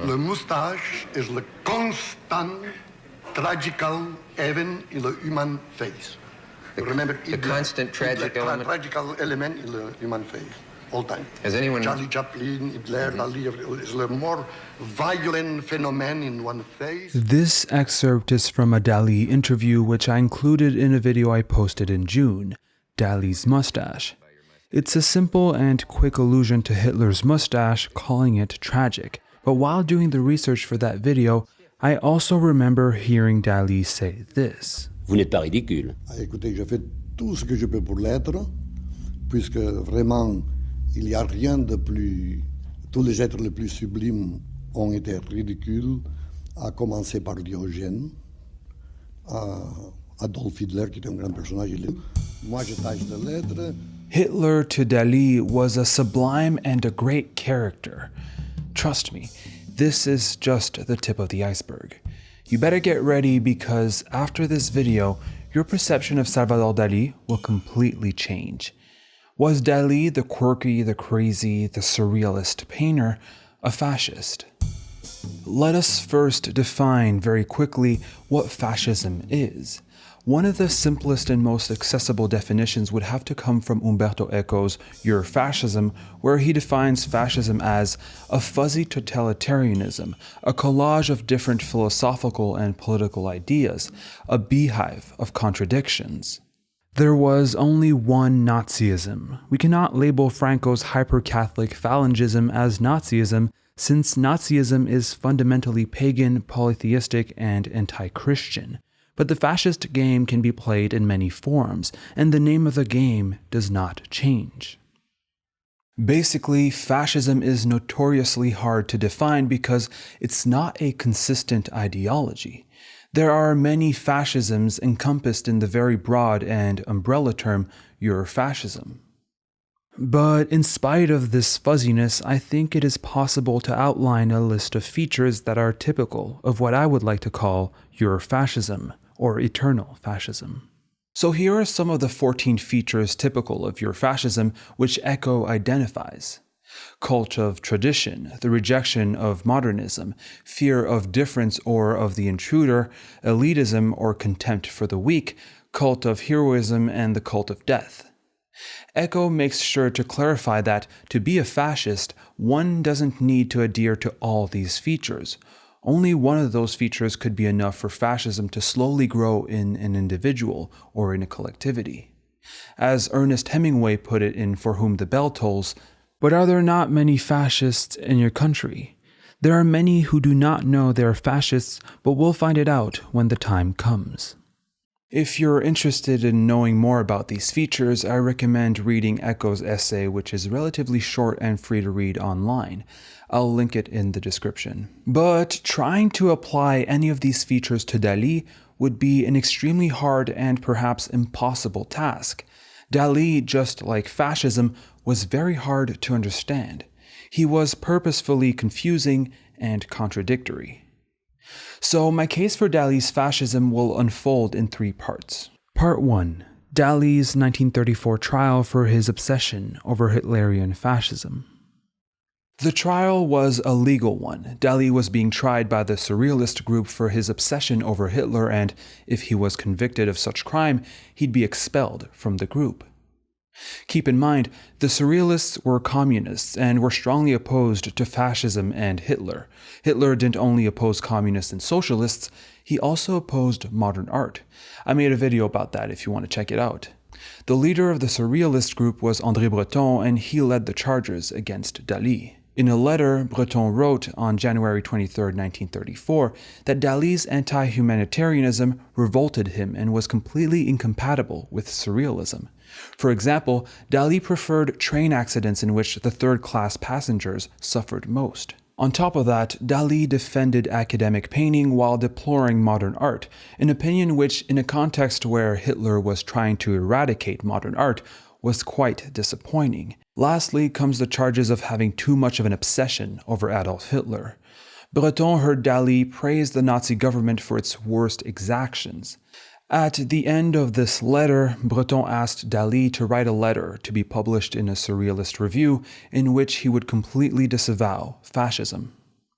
Le moustache is the constant tragical event in the human face. Remember, the constant tragic element? Tragical element in the human face, all time. Has anyone... Charlie Chaplin, Hitler, Dali, is the more violent phenomenon in one face. This excerpt is from a Dali interview which I included in a video I posted in June, Dali's mustache. It's a simple and quick allusion to Hitler's mustache, calling it tragic. But while doing the research for that video, I also remember hearing Dali say this. Vous n'êtes pas ridicule. Écoutez, je fais tout ce que je peux pour l'être, puisque vraiment, il n'y a rien de plus... Tous les êtres les plus sublimes ont été ridicules, à commencer par Diogène, Adolf Hitler, qui était un grand personnage. Moi, je tâche de l'être. Hitler to Dali was a sublime and a great character. Trust me, this is just the tip of the iceberg. You better get ready because after this video, your perception of Salvador Dali will completely change. Was Dali, the quirky, the crazy, the surrealist painter, a fascist? Let us first define very quickly what fascism is. One of the simplest and most accessible definitions would have to come from Umberto Eco's Your Fascism, where he defines fascism as a fuzzy totalitarianism, a collage of different philosophical and political ideas, a beehive of contradictions. There was only one Nazism. We cannot label Franco's hyper-Catholic phalangism as Nazism, since Nazism is fundamentally pagan, polytheistic, and anti-Christian. But the fascist game can be played in many forms, and the name of the game does not change. Basically, fascism is notoriously hard to define because it's not a consistent ideology. There are many fascisms encompassed in the very broad and umbrella term Eurofascism. But in spite of this fuzziness, I think it is possible to outline a list of features that are typical of what I would like to call Eurofascism, or eternal fascism. So here are some of the 14 features typical of Eurofascism which Eco identifies. Cult of tradition, the rejection of modernism, fear of difference or of the intruder, elitism or contempt for the weak, cult of heroism, and the cult of death. Eco makes sure to clarify that to be a fascist, one doesn't need to adhere to all these features. Only one of those features could be enough for fascism to slowly grow in an individual or in a collectivity. As Ernest Hemingway put it in For Whom the Bell Tolls, "But are there not many fascists in your country? There are many who do not know they are fascists, but will find it out when the time comes." If you're interested in knowing more about these features, I recommend reading Eco's essay, which is relatively short and free to read online. I'll link it in the description. But trying to apply any of these features to Dali would be an extremely hard and perhaps impossible task. Dali, just like fascism, was very hard to understand. He was purposefully confusing and contradictory. So my case for Dali's fascism will unfold in 3 parts. Part 1. Dali's 1934 trial for his obsession over Hitlerian fascism. The trial was a legal one. Dali was being tried by the Surrealist group for his obsession over Hitler, and if he was convicted of such crime, he'd be expelled from the group. Keep in mind, the Surrealists were communists and were strongly opposed to fascism and Hitler. Hitler didn't only oppose communists and socialists, he also opposed modern art. I made a video about that if you want to check it out. The leader of the Surrealist group was André Breton, and he led the charges against Dali. In a letter, Breton wrote on January 23, 1934, that Dali's anti-humanitarianism revolted him and was completely incompatible with Surrealism. For example, Dali preferred train accidents in which the third-class passengers suffered most. On top of that, Dali defended academic painting while deploring modern art, an opinion which, in a context where Hitler was trying to eradicate modern art, was quite disappointing. Lastly comes the charges of having too much of an obsession over Adolf Hitler. Breton heard Dali praise the Nazi government for its worst exactions. At the end of this letter, Breton asked Dali to write a letter to be published in a Surrealist review in which he would completely disavow fascism.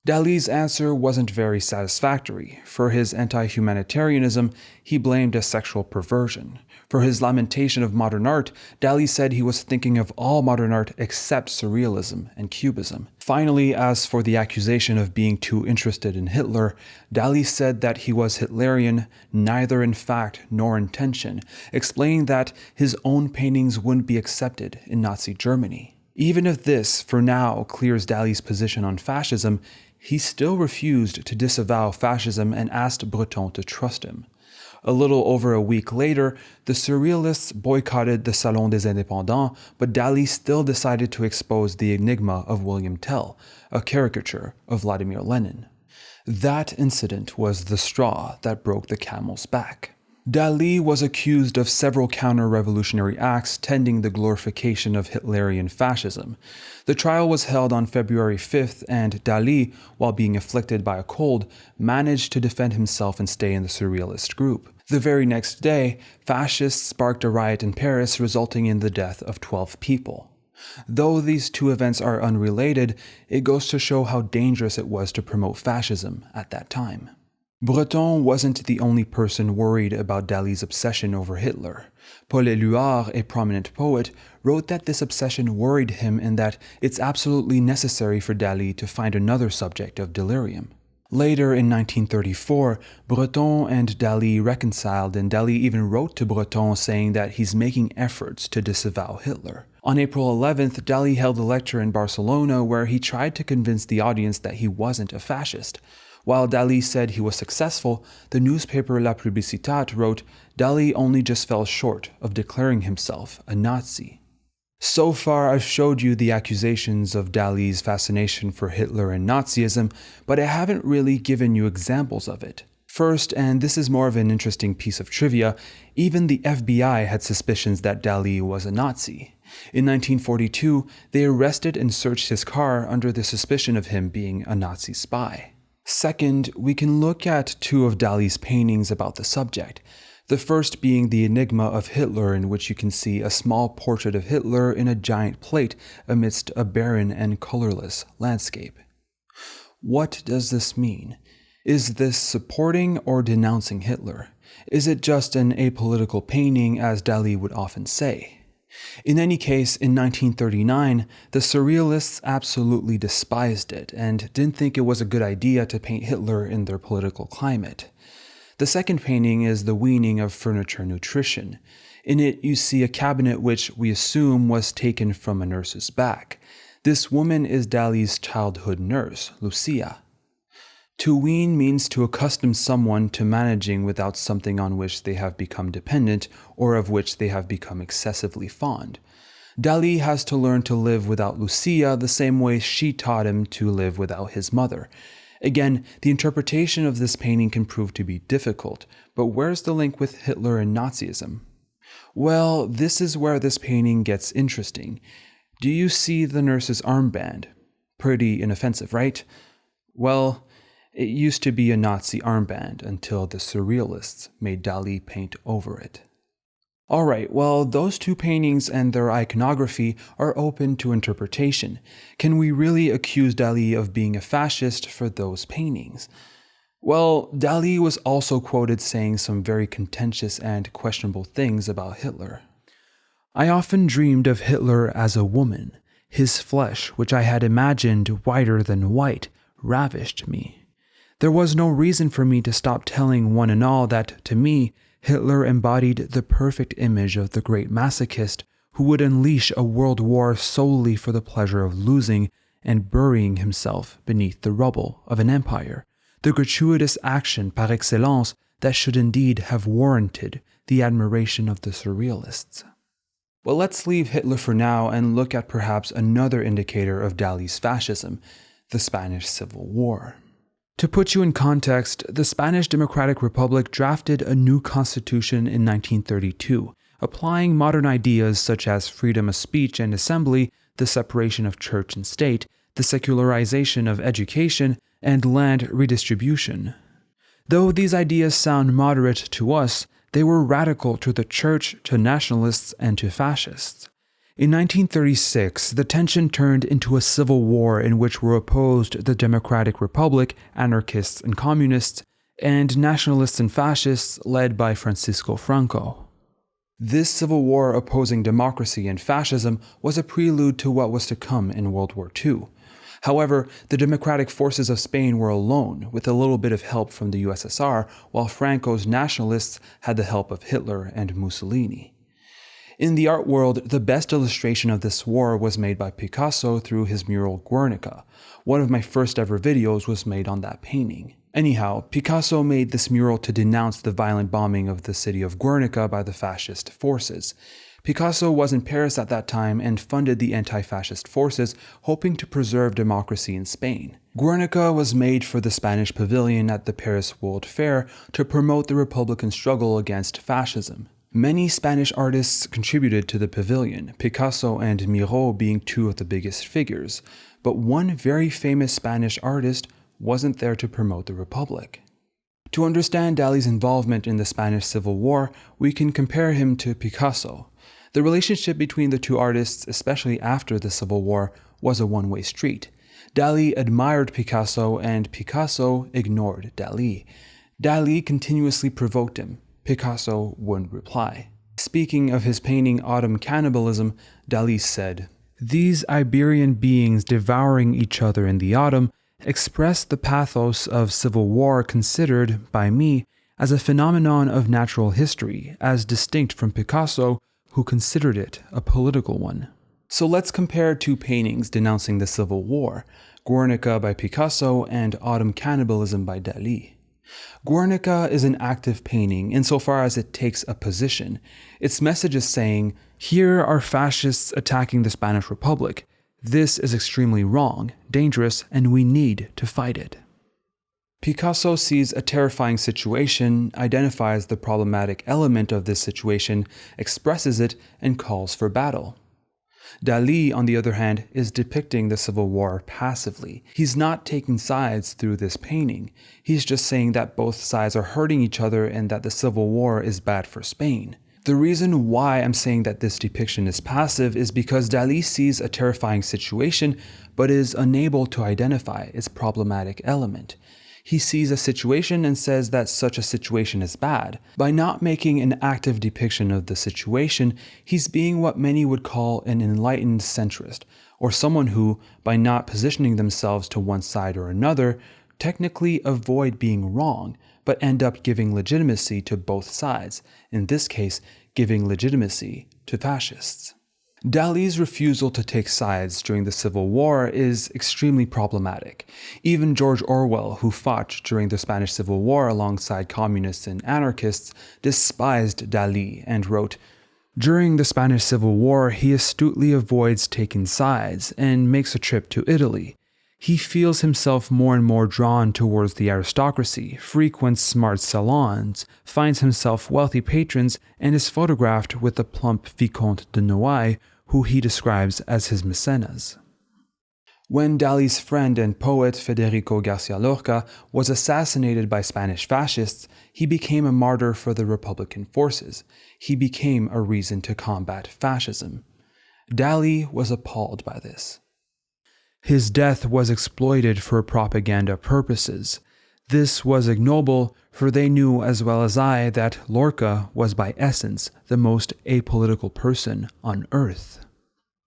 Dali's answer wasn't very satisfactory. For his anti-humanitarianism, he blamed a sexual perversion. For his lamentation of modern art, Dali said he was thinking of all modern art except Surrealism and Cubism. Finally, as for the accusation of being too interested in Hitler, Dali said that he was Hitlerian neither in fact nor intention, explaining that his own paintings wouldn't be accepted in Nazi Germany. Even if this, for now, clears Dali's position on fascism, he still refused to disavow fascism and asked Breton to trust him. A little over a week later, the Surrealists boycotted the Salon des Indépendants, but Dali still decided to expose the enigma of William Tell, a caricature of Vladimir Lenin. That incident was the straw that broke the camel's back. Dali was accused of several counter-revolutionary acts tending the glorification of Hitlerian fascism. The trial was held on February 5th, and Dali, while being afflicted by a cold, managed to defend himself and stay in the Surrealist group. The very next day, fascists sparked a riot in Paris, resulting in the death of 12 people. Though these two events are unrelated, it goes to show how dangerous it was to promote fascism at that time. Breton wasn't the only person worried about Dali's obsession over Hitler. Paul Éluard, a prominent poet, wrote that this obsession worried him and that it's absolutely necessary for Dali to find another subject of delirium. Later in 1934, Breton and Dali reconciled, and Dali even wrote to Breton saying that he's making efforts to disavow Hitler. On April 11th, Dali held a lecture in Barcelona where he tried to convince the audience that he wasn't a fascist. While Dali said he was successful, the newspaper La Publicitat wrote, Dali only just fell short of declaring himself a Nazi. So far, I've showed you the accusations of Dali's fascination for Hitler and Nazism, but I haven't really given you examples of it. First, and this is more of an interesting piece of trivia, even the FBI had suspicions that Dali was a Nazi. In 1942, they arrested and searched his car under the suspicion of him being a Nazi spy. Second, we can look at two of Dali's paintings about the subject. The first being the Enigma of Hitler, in which you can see a small portrait of Hitler in a giant plate amidst a barren and colorless landscape. What does this mean? Is this supporting or denouncing Hitler? Is it just an apolitical painting, as Dali would often say? In any case, in 1939, the Surrealists absolutely despised it and didn't think it was a good idea to paint Hitler in their political climate. The second painting is The Weaning of Furniture Nutrition. In it, you see a cabinet which we assume was taken from a nurse's back. This woman is Dali's childhood nurse, Lucia. To wean means to accustom someone to managing without something on which they have become dependent or of which they have become excessively fond. Dali has to learn to live without Lucia the same way she taught him to live without his mother. Again, the interpretation of this painting can prove to be difficult, but where's the link with Hitler and Nazism? Well, this is where this painting gets interesting. Do you see the nurse's armband? Pretty inoffensive, right? Well, it used to be a Nazi armband until the Surrealists made Dali paint over it. Alright, well, those two paintings and their iconography are open to interpretation. Can we really accuse Dali of being a fascist for those paintings? Well, Dali was also quoted saying some very contentious and questionable things about Hitler. I often dreamed of Hitler as a woman. His flesh, which I had imagined whiter than white, ravished me. There was no reason for me to stop telling one and all that, to me, Hitler embodied the perfect image of the great masochist who would unleash a world war solely for the pleasure of losing and burying himself beneath the rubble of an empire, the gratuitous action par excellence that should indeed have warranted the admiration of the Surrealists. Well, let's leave Hitler for now and look at perhaps another indicator of Dali's fascism, the Spanish Civil War. To put you in context, the Spanish Democratic Republic drafted a new constitution in 1932, applying modern ideas such as freedom of speech and assembly, the separation of church and state, the secularization of education, and land redistribution. Though these ideas sound moderate to us, they were radical to the church, to nationalists, and to fascists. In 1936, the tension turned into a civil war in which were opposed the Democratic Republic, anarchists and communists, and nationalists and fascists led by Francisco Franco. This civil war opposing democracy and fascism was a prelude to what was to come in World War II. However, the democratic forces of Spain were alone, with a little bit of help from the USSR, while Franco's nationalists had the help of Hitler and Mussolini. In the art world, the best illustration of this war was made by Picasso through his mural Guernica. One of my first ever videos was made on that painting. Anyhow, Picasso made this mural to denounce the violent bombing of the city of Guernica by the fascist forces. Picasso was in Paris at that time and funded the anti-fascist forces, hoping to preserve democracy in Spain. Guernica was made for the Spanish pavilion at the Paris World Fair to promote the Republican struggle against fascism. Many Spanish artists contributed to the pavilion, Picasso and Miro being two of the biggest figures, but one very famous Spanish artist wasn't there to promote the Republic. To understand Dali's involvement in the Spanish Civil War, we can compare him to Picasso. The relationship between the two artists, especially after the Civil War, was a one-way street. Dali admired Picasso and Picasso ignored Dali. Dali continuously provoked him. Picasso wouldn't reply. Speaking of his painting Autumn Cannibalism, Dali said, "These Iberian beings devouring each other in the autumn express the pathos of civil war considered, by me, as a phenomenon of natural history, as distinct from Picasso, who considered it a political one." So let's compare two paintings denouncing the Civil War, Guernica by Picasso and Autumn Cannibalism by Dali. Guernica is an active painting insofar as it takes a position. Its message is saying, here are fascists attacking the Spanish Republic. This is extremely wrong, dangerous, and we need to fight it. Picasso sees a terrifying situation, identifies the problematic element of this situation, expresses it, and calls for battle. Dali, on the other hand, is depicting the Civil War passively. He's not taking sides through this painting. He's just saying that both sides are hurting each other and that the Civil War is bad for Spain. The reason why I'm saying that this depiction is passive is because Dali sees a terrifying situation but is unable to identify its problematic element. He sees a situation and says that such a situation is bad. By not making an active depiction of the situation, he's being what many would call an enlightened centrist, or someone who, by not positioning themselves to one side or another, technically avoid being wrong, but end up giving legitimacy to both sides, in this case, giving legitimacy to fascists. Dali's refusal to take sides during the Civil War is extremely problematic. Even George Orwell, who fought during the Spanish Civil War alongside communists and anarchists, despised Dali and wrote, "During the Spanish Civil War, he astutely avoids taking sides and makes a trip to Italy. He feels himself more and more drawn towards the aristocracy, frequents smart salons, finds himself wealthy patrons, and is photographed with the plump Vicomte de Noailles, who he describes as his mecenas." When Dali's friend and poet Federico Garcia Lorca was assassinated by Spanish fascists, he became a martyr for the Republican forces. He became a reason to combat fascism. Dali was appalled by this. His death was exploited for propaganda purposes. This was ignoble, for they knew as well as I that Lorca was by essence the most apolitical person on earth.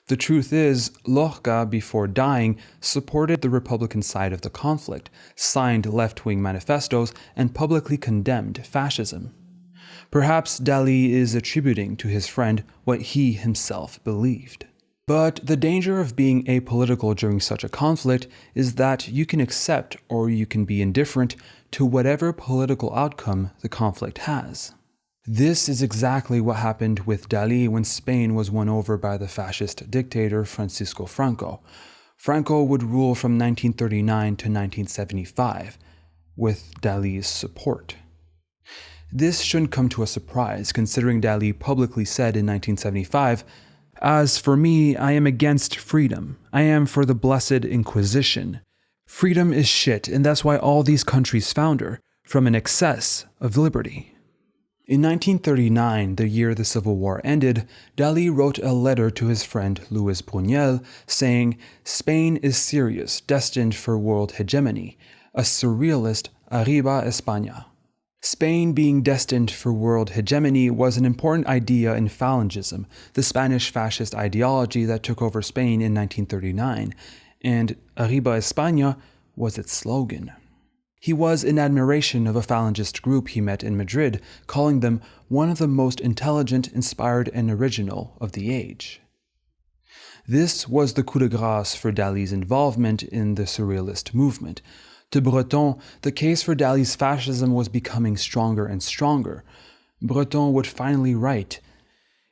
The truth is, Lorca, before dying, supported the Republican side of the conflict, signed left-wing manifestos, and publicly condemned fascism. Perhaps Dali is attributing to his friend what he himself believed. But the danger of being apolitical during such a conflict is that you can accept or you can be indifferent to whatever political outcome the conflict has. This is exactly what happened with Dali when Spain was won over by the fascist dictator Francisco Franco. Franco would rule from 1939 to 1975, with Dali's support. This shouldn't come to a surprise, considering Dali publicly said in 1975, "As for me, I am against freedom. I am for the Blessed Inquisition. Freedom is shit, and that's why all these countries founder, from an excess of liberty." In 1939, the year the Civil War ended, Dali wrote a letter to his friend Louis Buñuel saying, "Spain is serious, destined for world hegemony. A surrealist, arriba España." Spain being destined for world hegemony was an important idea in Phalangism, the Spanish fascist ideology that took over Spain in 1939, and arriba España was its slogan. He was in admiration of a Falangist group he met in Madrid, calling them one of the most intelligent, inspired, and original of the age. This was the coup de grâce for Dali's involvement in the Surrealist movement. To Breton, the case for Dali's fascism was becoming stronger and stronger. Breton would finally write,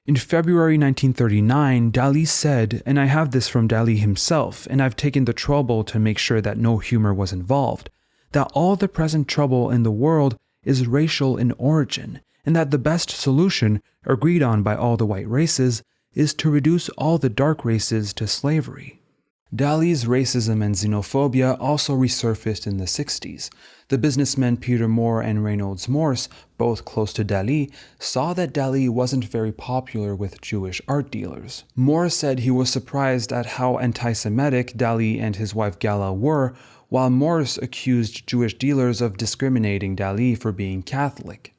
in February 1939, Dali said, and I have this from Dali himself, and I've taken the trouble to make sure that no humor was involved, that all the present trouble in the world is racial in origin, and that the best solution, agreed on by all the white races, is to reduce all the dark races to slavery. Dali's racism and xenophobia also resurfaced in the 60s. The businessmen Peter Moore and Reynolds Morse, both close to Dali, saw that Dali wasn't very popular with Jewish art dealers. Moore said he was surprised at how anti-Semitic Dali and his wife Gala were, while Morse accused Jewish dealers of discriminating Dali for being Catholic.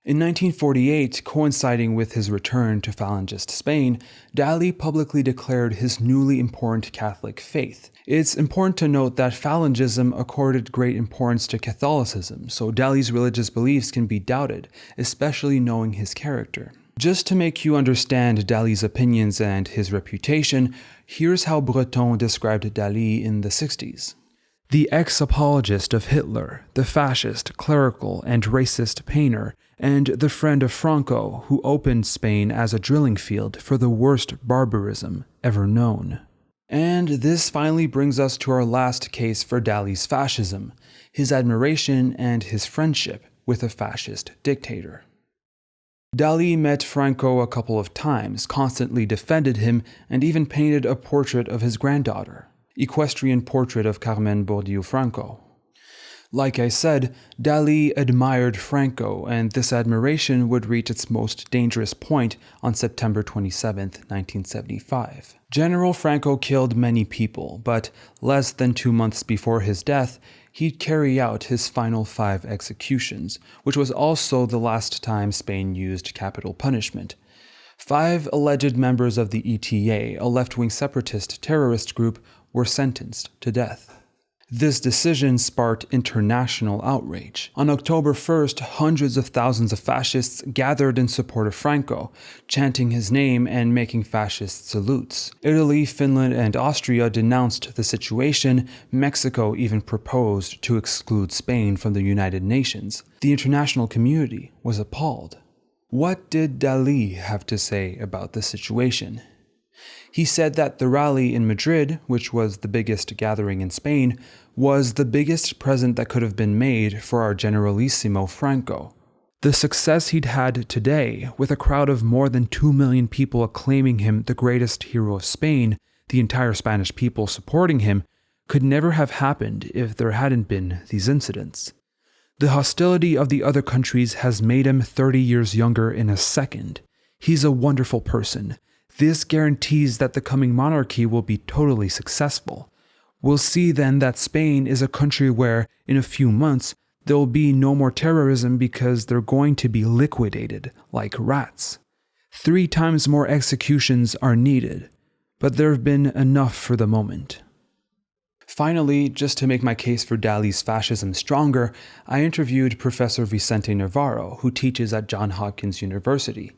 In 1948, coinciding with his return to Falangist Spain, Dali publicly declared his newly important Catholic faith. It's important to note that Falangism accorded great importance to Catholicism, so Dali's religious beliefs can be doubted, especially knowing his character. Just to make you understand Dali's opinions and his reputation, here's how Breton described Dali in the 60s. The ex-apologist of Hitler, the fascist, clerical, and racist painter, and the friend of Franco who opened Spain as a drilling field for the worst barbarism ever known. And this finally brings us to our last case for Dali's fascism, his admiration and his friendship with a fascist dictator. Dali met Franco a couple of times, constantly defended him, and even painted a portrait of his granddaughter. Equestrian portrait of Carmen Bourdieu Franco. Like I said, Dali admired Franco, and this admiration would reach its most dangerous point on September 27, 1975. General Franco killed many people, but less than 2 months before his death, he'd carry out his final 5 executions, which was also the last time Spain used capital punishment. 5 alleged members of the ETA, a left-wing separatist terrorist group, were sentenced to death. This decision sparked international outrage. On October 1st, hundreds of thousands of fascists gathered in support of Franco, chanting his name and making fascist salutes. Italy, Finland, and Austria denounced the situation. Mexico even proposed to exclude Spain from the United Nations. The international community was appalled. What did Dali have to say about the situation? He said that the rally in Madrid, which was the biggest gathering in Spain, was the biggest present that could have been made for our Generalissimo Franco. The success he'd had today, with a crowd of more than 2 million people acclaiming him the greatest hero of Spain, the entire Spanish people supporting him, could never have happened if there hadn't been these incidents. The hostility of the other countries has made him 30 years younger in a second. He's a wonderful person. This guarantees that the coming monarchy will be totally successful. We'll see then that Spain is a country where, in a few months, there will be no more terrorism because they're going to be liquidated like rats. 3 times more executions are needed, but there have been enough for the moment. Finally, just to make my case for Dali's fascism stronger, I interviewed Professor Vicente Navarro, who teaches at Johns Hopkins University.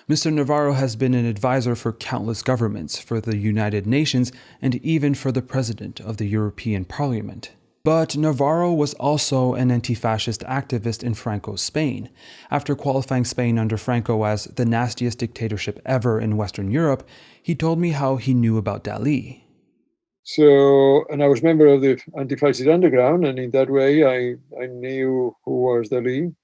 Mr. Navarro has been an advisor for countless governments, for the United Nations, and even for the President of the European Parliament. But Navarro was also an anti-fascist activist in Franco's Spain. After qualifying Spain under Franco as the nastiest dictatorship ever in Western Europe, he told me how he knew about Dali. So, and I was a member of the anti-fascist underground, and in that way I knew who was Dali.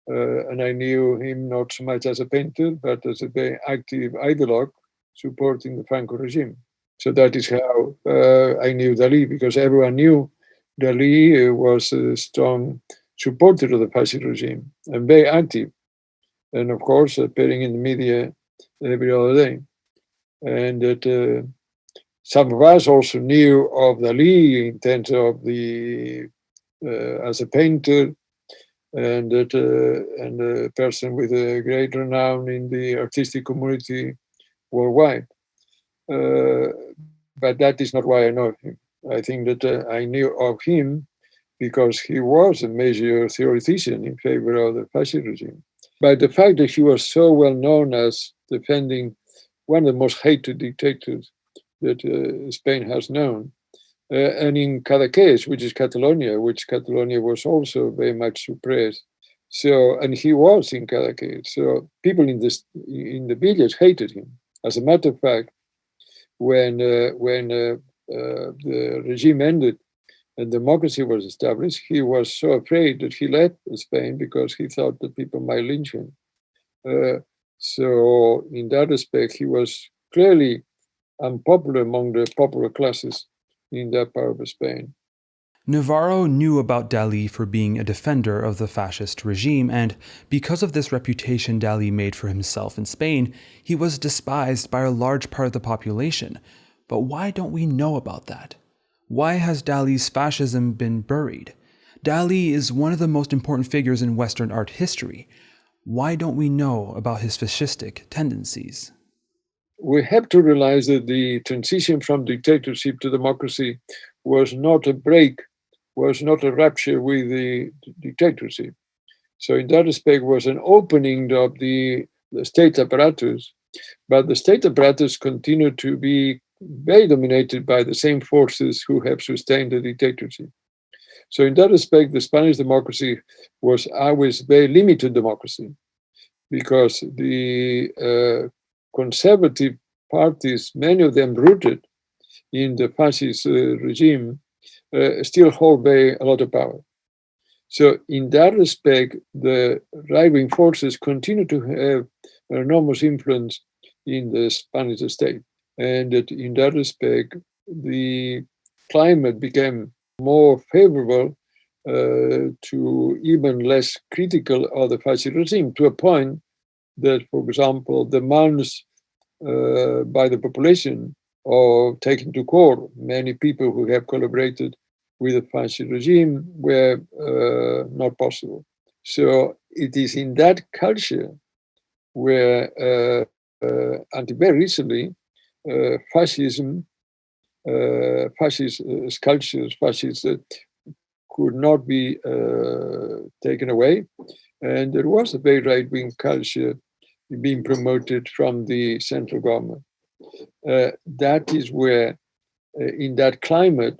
And I knew him not so much as a painter, but as a very active ideologue supporting the Franco regime. So that is how I knew Dali, because everyone knew Dali was a strong supporter of the fascist regime and very active and of course appearing in the media every other day. And that some of us also knew of Dali in terms of the as a painter, and that and a person with a great renown in the artistic community worldwide. But that is not why I know him. I think that I knew of him because he was a major theoretician in favor of the fascist regime. But the fact that he was so well known as defending one of the most hated dictators that Spain has known, and in Cadaqués, which is Catalonia, which Catalonia was also very much suppressed. So, and he was in Cadaqués. So people in the village hated him. As a matter of fact, when the regime ended and democracy was established, he was so afraid that he left Spain because he thought that people might lynch him. So in that respect, he was clearly unpopular among the popular classes in that part of Spain. Navarro knew about Dali for being a defender of the fascist regime, and because of this reputation Dali made for himself in Spain, he was despised by a large part of the population. But why don't we know about that? Why has Dali's fascism been buried? Dali is one of the most important figures in Western art history. Why don't we know about his fascistic tendencies? We have to realize that the transition from dictatorship to democracy was not a break, was not a rupture with the dictatorship. So in that respect was an opening of the state apparatus, but the state apparatus continued to be very dominated by the same forces who have sustained the dictatorship. So in that respect, the Spanish democracy was always very limited democracy, because the conservative parties, many of them rooted in the fascist regime, still hold a lot of power. So in that respect, the right-wing forces continue to have an enormous influence in the Spanish state. And that in that respect, the climate became more favorable to even less critical of the fascist regime, to a point that, for example, demands by the population of taking to court many people who have collaborated with the fascist regime were not possible. So it is in that culture where, until very recently, fascism, fascist sculptures, fascists could not be taken away. And there was a very right-wing culture being promoted from the central government. That is where, in that climate,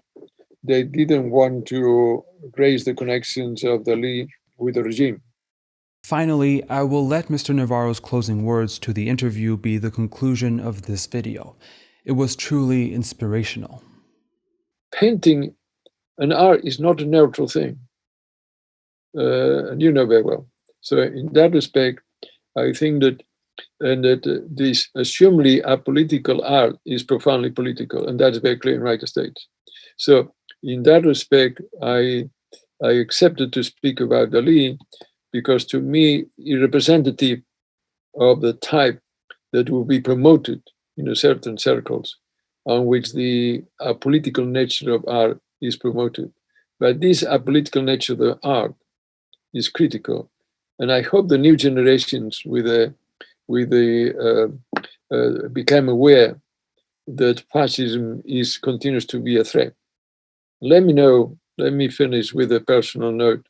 they didn't want to raise the connections of Dali with the regime. Finally, I will let Mr. Navarro's closing words to the interview be the conclusion of this video. It was truly inspirational. Painting and art is not a neutral thing, and you know very well. So in that respect, I think that this assumedly apolitical art is profoundly political, and that's very clear in United States. So in that respect, I accepted to speak about Dali because, to me, he's representative of the type that will be promoted in certain circles on which the apolitical nature of art is promoted. But this apolitical nature of the art is critical, and I hope the new generations become aware that fascism continues to be a threat. Let me finish with a personal note.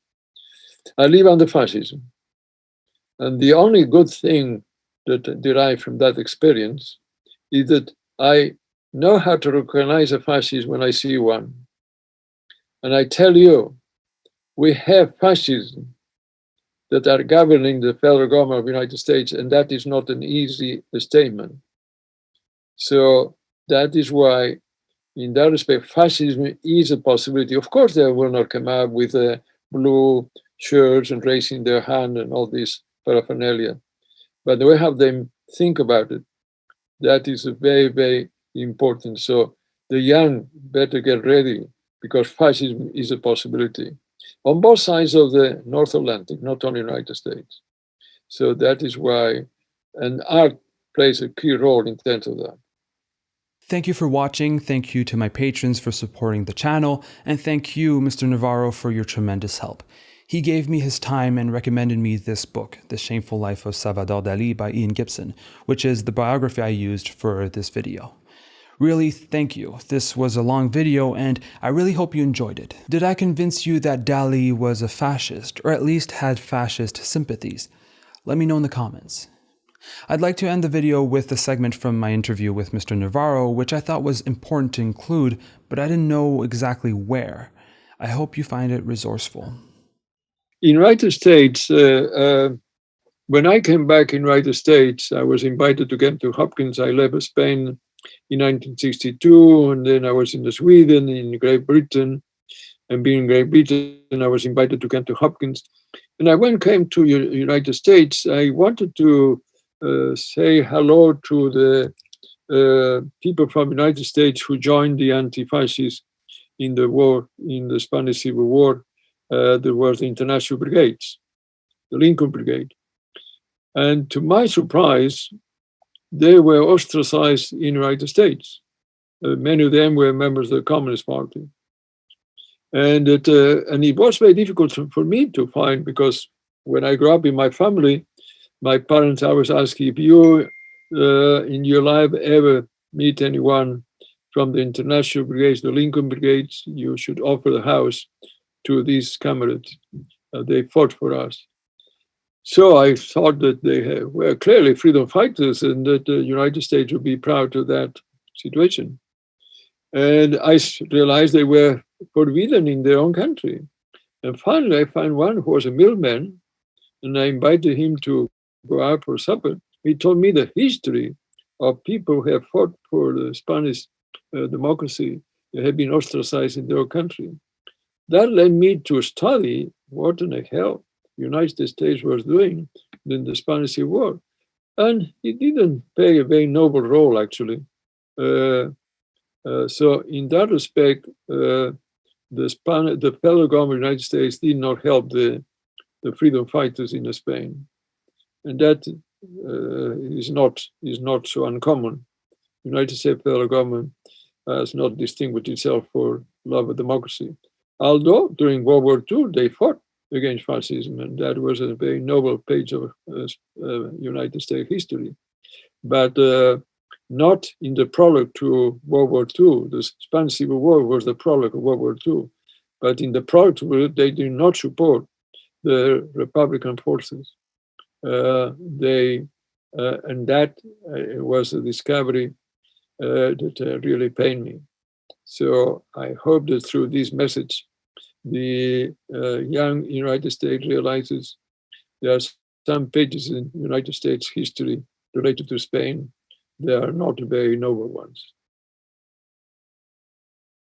I live under fascism, and the only good thing that derived from that experience is that I know how to recognize a fascist when I see one. And I tell you, we have fascism that are governing the federal government of the United States, and that is not an easy statement. So that is why, in that respect, fascism is a possibility. Of course, they will not come out with blue shirts and raising their hand and all this paraphernalia. But the way how they think about it, that is very, very important. So the young better get ready, because fascism is a possibility on both sides of the North Atlantic, not only the United States. So that is why, and art plays a key role in terms of that. Thank you for watching, thank you to my patrons for supporting the channel, and thank you, Mr. Navarro, for your tremendous help. He gave me his time and recommended me this book, The Shameful Life of Salvador Dali by Ian Gibson, which is the biography I used for this video. Really, thank you. This was a long video, and I really hope you enjoyed it. Did I convince you that Dali was a fascist, or at least had fascist sympathies? Let me know in the comments. I'd like to end the video with a segment from my interview with Mr. Navarro, which I thought was important to include, but I didn't know exactly where. I hope you find it resourceful. In United States, when I came back in United States, I was invited to come to Hopkins. I left Spain in 1962, and then I was in Sweden, in Great Britain, and being in Great Britain, I was invited to come to Hopkins. And I came to United States, I wanted to say hello to the people from the United States who joined the anti-fascists in the war, in the Spanish Civil War. There was the International Brigades, the Lincoln Brigade. And to my surprise, they were ostracized in the United States. Many of them were members of the Communist Party. And it was very difficult for me to find, because when I grew up in my family, my parents always asked, if you in your life ever meet anyone from the International Brigades, the Lincoln Brigades, you should offer the house to these comrades. They fought for us. So I thought that they were clearly freedom fighters and that the United States would be proud of that situation. And I realized they were forbidden in their own country. And finally, I found one who was a middleman, and I invited him to go out for supper. He told me the history of people who have fought for the Spanish democracy. They have been ostracized in their own country. That led me to study what in the hell the United States was doing in the Spanish Civil War. And he didn't play a very noble role, actually. So in that respect, the federal government of the United States did not help the freedom fighters in Spain. And that is not so uncommon. The United States federal government has not distinguished itself for love of democracy. Although during World War II, they fought against fascism, and that was a very noble page of United States history. But not in the prologue to World War II. The Spanish Civil War was the prologue of World War II. But in the prologue to it, they did not support the Republican forces. And that was a discovery that really pained me. So I hope that through this message, the young United States realizes there are some pages in United States history related to Spain. They are not very noble ones.